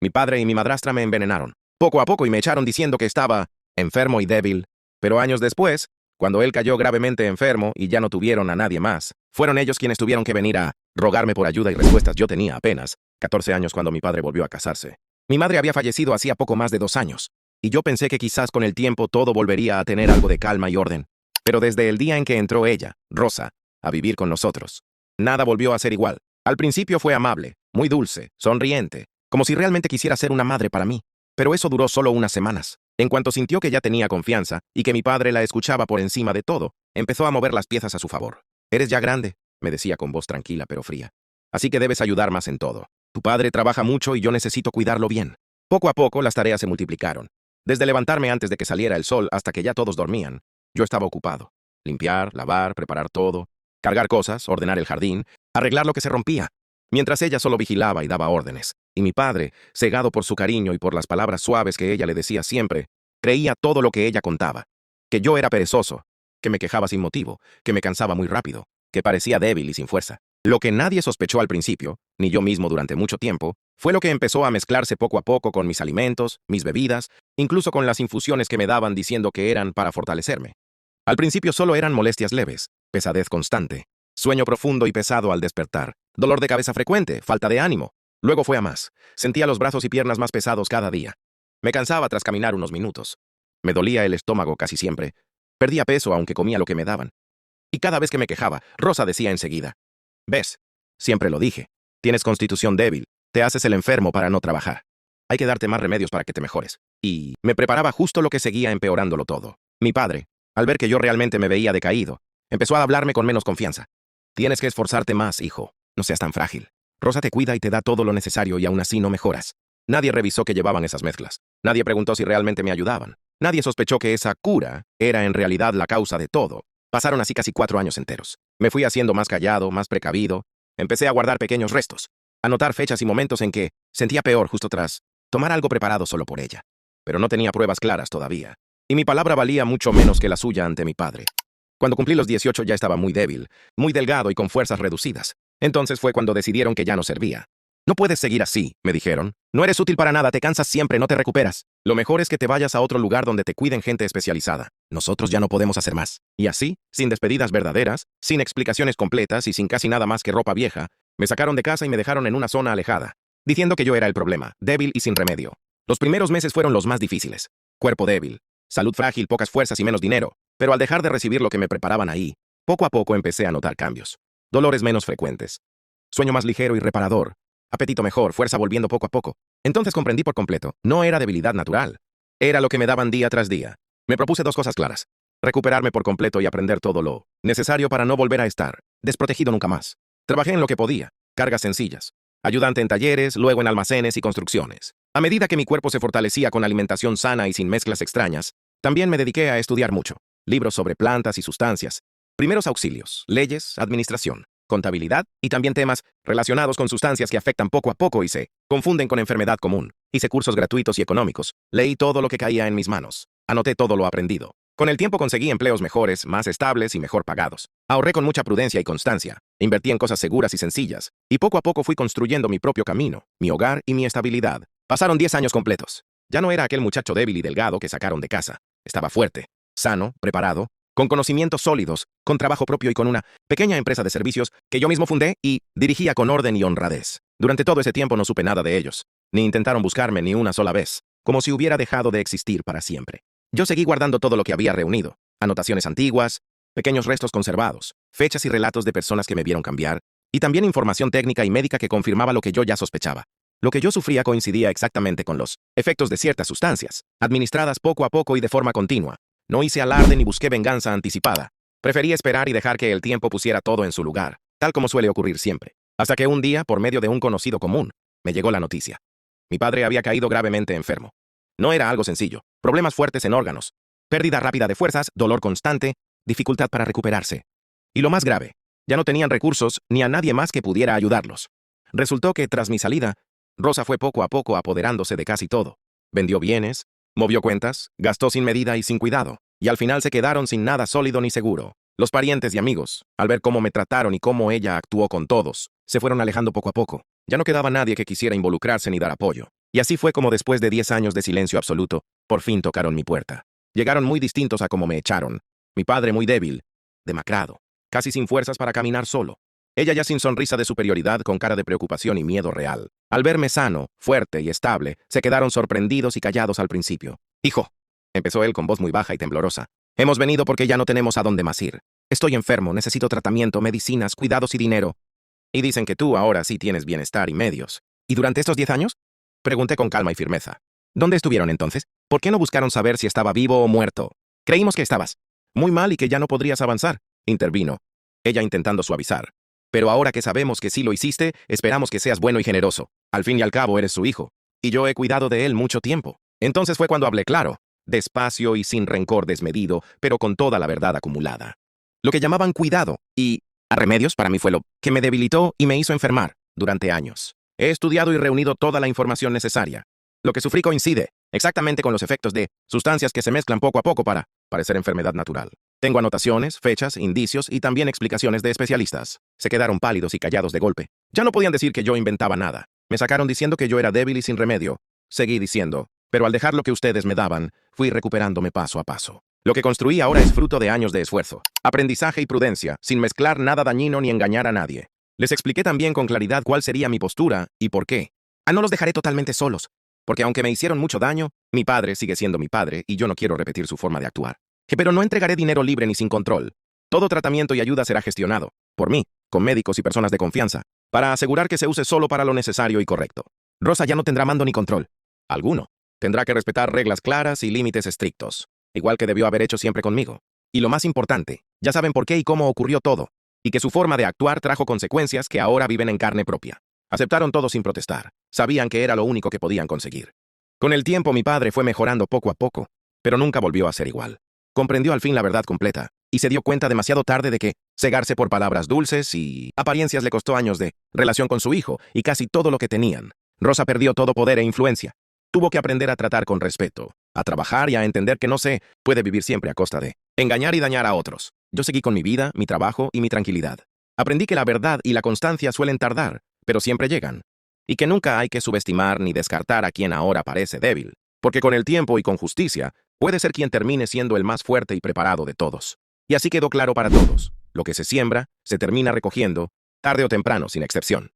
Mi padre y mi madrastra me envenenaron, poco a poco, y me echaron diciendo que estaba enfermo y débil. Pero años después, cuando él cayó gravemente enfermo y ya no tuvieron a nadie más, fueron ellos quienes tuvieron que venir a rogarme por ayuda y respuestas. Yo tenía apenas 14 años cuando mi padre volvió a casarse. Mi madre había fallecido hacía poco más de 2 años, y yo pensé que quizás con el tiempo todo volvería a tener algo de calma y orden. Pero desde el día en que entró ella, Rosa, a vivir con nosotros, nada volvió a ser igual. Al principio fue amable, muy dulce, sonriente, como si realmente quisiera ser una madre para mí. Pero eso duró solo unas semanas. En cuanto sintió que ya tenía confianza y que mi padre la escuchaba por encima de todo, empezó a mover las piezas a su favor. «Eres ya grande», me decía con voz tranquila pero fría. «Así que debes ayudar más en todo. Tu padre trabaja mucho y yo necesito cuidarlo bien». Poco a poco las tareas se multiplicaron. Desde levantarme antes de que saliera el sol hasta que ya todos dormían, yo estaba ocupado. Limpiar, lavar, preparar todo, cargar cosas, ordenar el jardín, arreglar lo que se rompía, mientras ella solo vigilaba y daba órdenes. Y mi padre, cegado por su cariño y por las palabras suaves que ella le decía siempre, creía todo lo que ella contaba. Que yo era perezoso, que me quejaba sin motivo, que me cansaba muy rápido, que parecía débil y sin fuerza. Lo que nadie sospechó al principio, ni yo mismo durante mucho tiempo, fue lo que empezó a mezclarse poco a poco con mis alimentos, mis bebidas, incluso con las infusiones que me daban diciendo que eran para fortalecerme. Al principio solo eran molestias leves, pesadez constante, sueño profundo y pesado al despertar, dolor de cabeza frecuente, falta de ánimo. Luego fue a más. Sentía los brazos y piernas más pesados cada día. Me cansaba tras caminar unos minutos. Me dolía el estómago casi siempre. Perdía peso aunque comía lo que me daban. Y cada vez que me quejaba, Rosa decía enseguida: «¿Ves? Siempre lo dije. Tienes constitución débil. Te haces el enfermo para no trabajar. Hay que darte más remedios para que te mejores». Y me preparaba justo lo que seguía empeorándolo todo. Mi padre, al ver que yo realmente me veía decaído, empezó a hablarme con menos confianza. «Tienes que esforzarte más, hijo. No seas tan frágil. Rosa te cuida y te da todo lo necesario y aún así no mejoras». Nadie revisó que llevaban esas mezclas. Nadie preguntó si realmente me ayudaban. Nadie sospechó que esa cura era en realidad la causa de todo. Pasaron así casi 4 años enteros. Me fui haciendo más callado, más precavido. Empecé a guardar pequeños restos, a notar fechas y momentos en que sentía peor justo tras tomar algo preparado solo por ella. Pero no tenía pruebas claras todavía. Y mi palabra valía mucho menos que la suya ante mi padre. Cuando cumplí los 18 ya estaba muy débil, muy delgado y con fuerzas reducidas. Entonces fue cuando decidieron que ya no servía. «No puedes seguir así», me dijeron. «No eres útil para nada, te cansas siempre, no te recuperas. Lo mejor es que te vayas a otro lugar donde te cuiden gente especializada. Nosotros ya no podemos hacer más». Y así, sin despedidas verdaderas, sin explicaciones completas y sin casi nada más que ropa vieja, me sacaron de casa y me dejaron en una zona alejada, diciendo que yo era el problema, débil y sin remedio. Los primeros meses fueron los más difíciles. Cuerpo débil, salud frágil, pocas fuerzas y menos dinero. Pero al dejar de recibir lo que me preparaban ahí, poco a poco empecé a notar cambios. Dolores menos frecuentes. Sueño más ligero y reparador. Apetito mejor, fuerza volviendo poco a poco. Entonces comprendí por completo, no era debilidad natural. Era lo que me daban día tras día. Me propuse 2 cosas claras: recuperarme por completo y aprender todo lo necesario para no volver a estar desprotegido nunca más. Trabajé en lo que podía, cargas sencillas. Ayudante en talleres, luego en almacenes y construcciones. A medida que mi cuerpo se fortalecía con alimentación sana y sin mezclas extrañas, también me dediqué a estudiar mucho. Libros sobre plantas y sustancias, primeros auxilios, leyes, administración, contabilidad y también temas relacionados con sustancias que afectan poco a poco y se confunden con enfermedad común. Hice cursos gratuitos y económicos. Leí todo lo que caía en mis manos. Anoté todo lo aprendido. Con el tiempo conseguí empleos mejores, más estables y mejor pagados. Ahorré con mucha prudencia y constancia. Invertí en cosas seguras y sencillas. Y poco a poco fui construyendo mi propio camino, mi hogar y mi estabilidad. Pasaron 10 años completos. Ya no era aquel muchacho débil y delgado que sacaron de casa. Estaba fuerte, sano, preparado, con conocimientos sólidos, con trabajo propio y con una pequeña empresa de servicios que yo mismo fundé y dirigía con orden y honradez. Durante todo ese tiempo no supe nada de ellos, ni intentaron buscarme ni una sola vez, como si hubiera dejado de existir para siempre. Yo seguí guardando todo lo que había reunido, anotaciones antiguas, pequeños restos conservados, fechas y relatos de personas que me vieron cambiar, y también información técnica y médica que confirmaba lo que yo ya sospechaba. Lo que yo sufría coincidía exactamente con los efectos de ciertas sustancias, administradas poco a poco y de forma continua. No hice alarde ni busqué venganza anticipada. Preferí esperar y dejar que el tiempo pusiera todo en su lugar, tal como suele ocurrir siempre. Hasta que un día, por medio de un conocido común, me llegó la noticia. Mi padre había caído gravemente enfermo. No era algo sencillo. Problemas fuertes en órganos, pérdida rápida de fuerzas, dolor constante, dificultad para recuperarse. Y lo más grave, ya no tenían recursos ni a nadie más que pudiera ayudarlos. Resultó que, tras mi salida, Rosa fue poco a poco apoderándose de casi todo. Vendió bienes, movió cuentas, gastó sin medida y sin cuidado, y al final se quedaron sin nada sólido ni seguro. Los parientes y amigos, al ver cómo me trataron y cómo ella actuó con todos, se fueron alejando poco a poco. Ya no quedaba nadie que quisiera involucrarse ni dar apoyo. Y así fue como después de 10 años de silencio absoluto, por fin tocaron mi puerta. Llegaron muy distintos a como me echaron. Mi padre muy débil, demacrado, casi sin fuerzas para caminar solo. Ella ya sin sonrisa de superioridad, con cara de preocupación y miedo real. Al verme sano, fuerte y estable, se quedaron sorprendidos y callados al principio. «Hijo», empezó él con voz muy baja y temblorosa, «hemos venido porque ya no tenemos a dónde más ir. Estoy enfermo, necesito tratamiento, medicinas, cuidados y dinero. Y dicen que tú ahora sí tienes bienestar y medios. ¿Y durante estos 10 años?» Pregunté con calma y firmeza. «¿Dónde estuvieron entonces? ¿Por qué no buscaron saber si estaba vivo o muerto? Creímos que estabas muy mal y que ya no podrías avanzar», intervino, ella intentando suavizar. «Pero ahora que sabemos que sí lo hiciste, esperamos que seas bueno y generoso. Al fin y al cabo eres su hijo, y yo he cuidado de él mucho tiempo». Entonces fue cuando hablé claro, despacio y sin rencor desmedido, pero con toda la verdad acumulada. Lo que llamaban cuidado y a remedios para mí fue lo que me debilitó y me hizo enfermar durante años. He estudiado y reunido toda la información necesaria. Lo que sufrí coincide exactamente con los efectos de sustancias que se mezclan poco a poco para parecer enfermedad natural. Tengo anotaciones, fechas, indicios y también explicaciones de especialistas. Se quedaron pálidos y callados de golpe. Ya no podían decir que yo inventaba nada. Me sacaron diciendo que yo era débil y sin remedio. Seguí diciendo, pero al dejar lo que ustedes me daban, fui recuperándome paso a paso. Lo que construí ahora es fruto de años de esfuerzo, aprendizaje y prudencia, sin mezclar nada dañino ni engañar a nadie. Les expliqué también con claridad cuál sería mi postura y por qué. No los dejaré totalmente solos, porque aunque me hicieron mucho daño, mi padre sigue siendo mi padre y yo no quiero repetir su forma de actuar. Pero no entregaré dinero libre ni sin control. Todo tratamiento y ayuda será gestionado, por mí, con médicos y personas de confianza, para asegurar que se use solo para lo necesario y correcto. Rosa ya no tendrá mando ni control alguno. Tendrá que respetar reglas claras y límites estrictos, igual que debió haber hecho siempre conmigo. Y lo más importante, ya saben por qué y cómo ocurrió todo, y que su forma de actuar trajo consecuencias que ahora viven en carne propia. Aceptaron todo sin protestar. Sabían que era lo único que podían conseguir. Con el tiempo mi padre fue mejorando poco a poco, pero nunca volvió a ser igual. Comprendió al fin la verdad completa, y se dio cuenta demasiado tarde de que cegarse por palabras dulces y apariencias le costó años de relación con su hijo y casi todo lo que tenían. Rosa perdió todo poder e influencia. Tuvo que aprender a tratar con respeto, a trabajar y a entender que no se puede vivir siempre a costa de engañar y dañar a otros. Yo seguí con mi vida, mi trabajo y mi tranquilidad. Aprendí que la verdad y la constancia suelen tardar, pero siempre llegan. Y que nunca hay que subestimar ni descartar a quien ahora parece débil, porque con el tiempo y con justicia, puede ser quien termine siendo el más fuerte y preparado de todos. Y así quedó claro para todos. Lo que se siembra, se termina recogiendo, tarde o temprano, sin excepción.